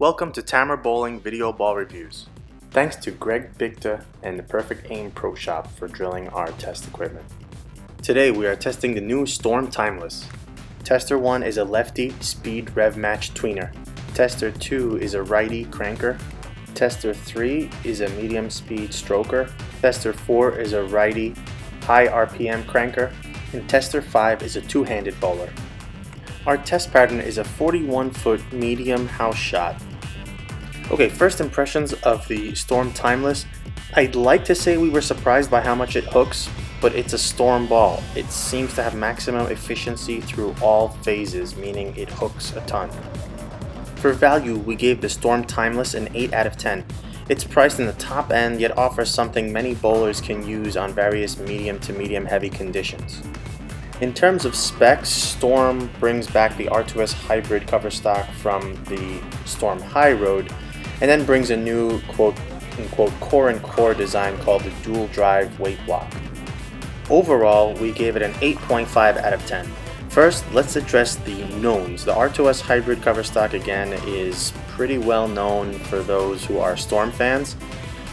Welcome to TamerBowling Video Ball Reviews. Thanks to Bickta and the Perfect Aim Pro Shop for drilling our test equipment. Today we are testing the new Storm Timeless. Tester 1 is a Lefty Speed Rev Match Tweener. Tester 2 is a Righty Cranker. Tester 3 is a Medium Speed Stroker. Tester 4 is a Righty High RPM Cranker. And Tester 5 is a two-handed bowler. Our test pattern is a 41-foot medium house shot. Okay, first impressions of the Storm Timeless. I'd like to say we were surprised by how much it hooks, but it's a Storm ball. It seems to have maximum efficiency through all phases, meaning it hooks a ton. For value, we gave the Storm Timeless an 8 out of 10. It's priced in the top end, yet offers something many bowlers can use on various medium to medium heavy conditions. In terms of specs, Storm brings back the R2S hybrid cover stock from the Storm High Road, and then brings a new quote-unquote core design called the dual drive weight block. Overall, we gave it an 8.5 out of 10. First, let's address the knowns. The R2S hybrid cover stock again is pretty well known for those who are Storm fans.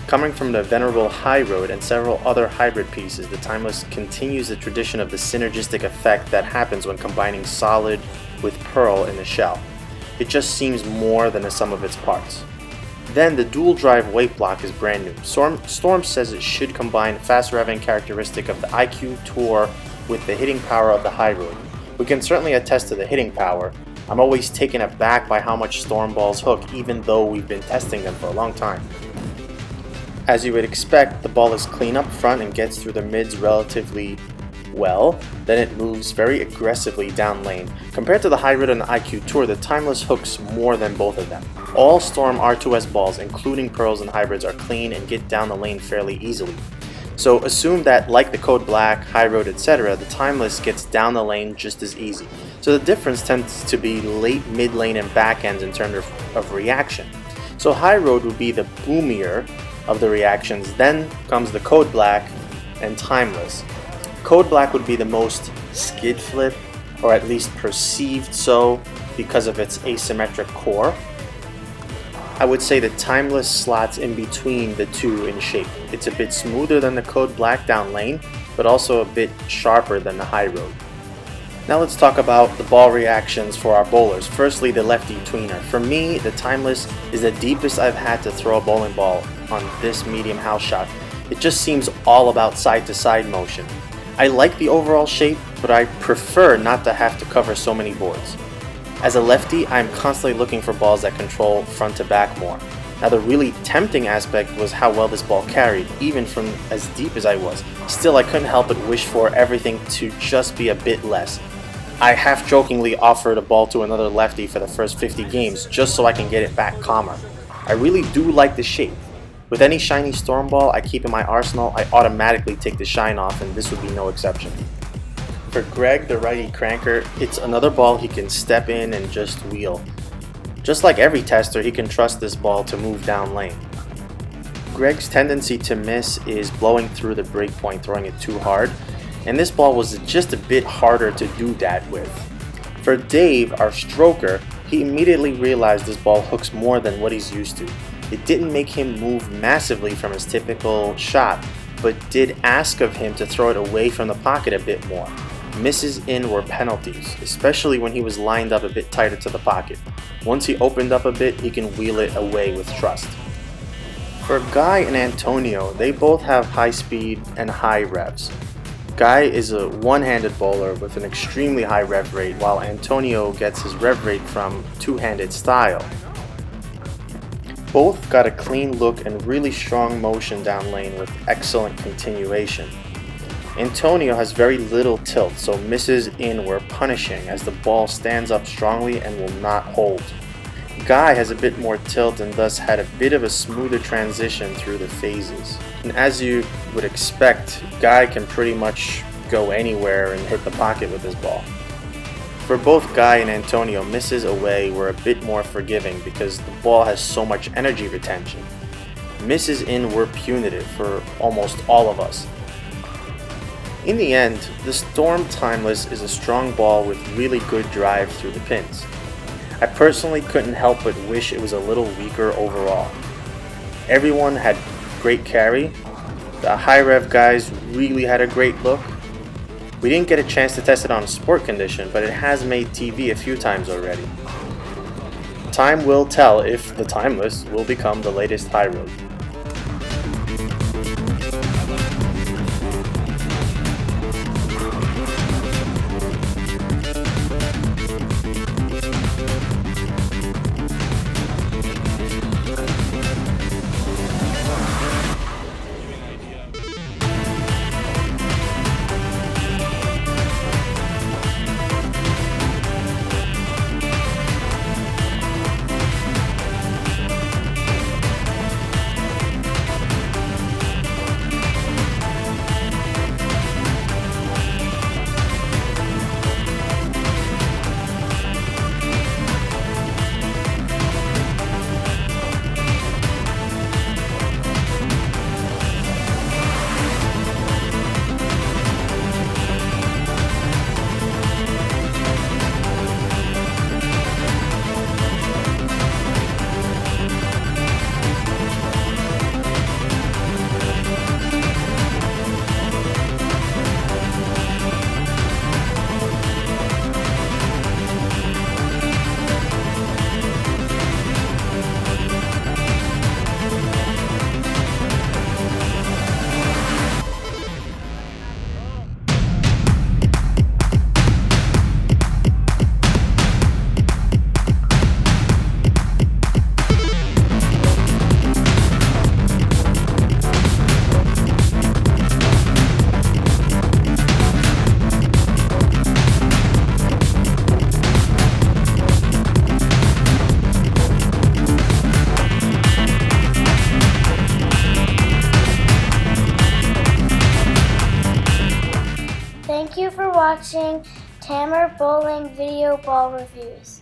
Coming from the venerable High Road and several other hybrid pieces, the Timeless continues the tradition of the synergistic effect that happens when combining solid with pearl in the shell. It just seems more than the sum of its parts. Then the dual drive weight block is brand new. Storm says it should combine fast revving characteristic of the IQ Tour with the hitting power of the High Road. We can certainly attest to the hitting power. I'm always taken aback by how much Storm balls hook, even though we've been testing them for a long time. As you would expect, the ball is clean up front and gets through the mids relatively well, then it moves very aggressively down lane. Compared to the High Road and the IQ Tour, the Timeless hooks more than both of them. All Storm R2S balls, including pearls and hybrids, are clean and get down the lane fairly easily. So assume that, like the Code Black, High Road, etc., the Timeless gets down the lane just as easy. So the difference tends to be late mid lane and back ends in terms of reaction. So High Road would be the boomier of the reactions, then comes the Code Black and Timeless. Code Black would be the most skid flip, or at least perceived so, because of its asymmetric core. I would say the Timeless slots in between the two in shape. It's a bit smoother than the Code Black down lane, but also a bit sharper than the High Road. Now let's talk about the ball reactions for our bowlers. Firstly, the Lefty Tweener. For me, the Timeless is the deepest I've had to throw a bowling ball on this medium house shot. It just seems all about side to side motion. I like the overall shape, but I prefer not to have to cover so many boards. As a lefty, I'm constantly looking for balls that control front to back more. Now the really tempting aspect was how well this ball carried, even from as deep as I was. Still, I couldn't help but wish for everything to just be a bit less. I half-jokingly offered a ball to another lefty for the first 50 games just so I can get it back calmer. I really do like the shape. With any shiny Storm ball I keep in my arsenal, I automatically take the shine off, and this would be no exception. For Greg, the Righty Cranker, it's another ball he can step in and just wheel. Just like every tester, he can trust this ball to move down lane. Greg's tendency to miss is blowing through the break point, throwing it too hard, and this ball was just a bit harder to do that with. For Dave, our stroker, he immediately realized this ball hooks more than what he's used to. It didn't make him move massively from his typical shot, but did ask of him to throw it away from the pocket a bit more. Misses in were penalties, especially when he was lined up a bit tighter to the pocket. Once he opened up a bit, he can wheel it away with trust. For Guy and Antonio, they both have high speed and high revs. Guy is a one-handed bowler with an extremely high rev rate, while Antonio gets his rev rate from two-handed style. Both got a clean look and really strong motion down lane with excellent continuation. Antonio has very little tilt, so misses in were punishing as the ball stands up strongly and will not hold. Guy has a bit more tilt and thus had a bit of a smoother transition through the phases. And as you would expect, Guy can pretty much go anywhere and hit the pocket with his ball. For both Guy and Antonio, misses away were a bit more forgiving because the ball has so much energy retention. Misses in were punitive for almost all of us. In the end, the Storm Timeless is a strong ball with really good drive through the pins. I personally couldn't help but wish it was a little weaker overall. Everyone had great carry. The high rev guys really had a great look. We didn't get a chance to test it on sport condition, but it has made TV a few times already. Time will tell if the timeless will become the latest high road. Thank you for watching TamerBowling video ball reviews.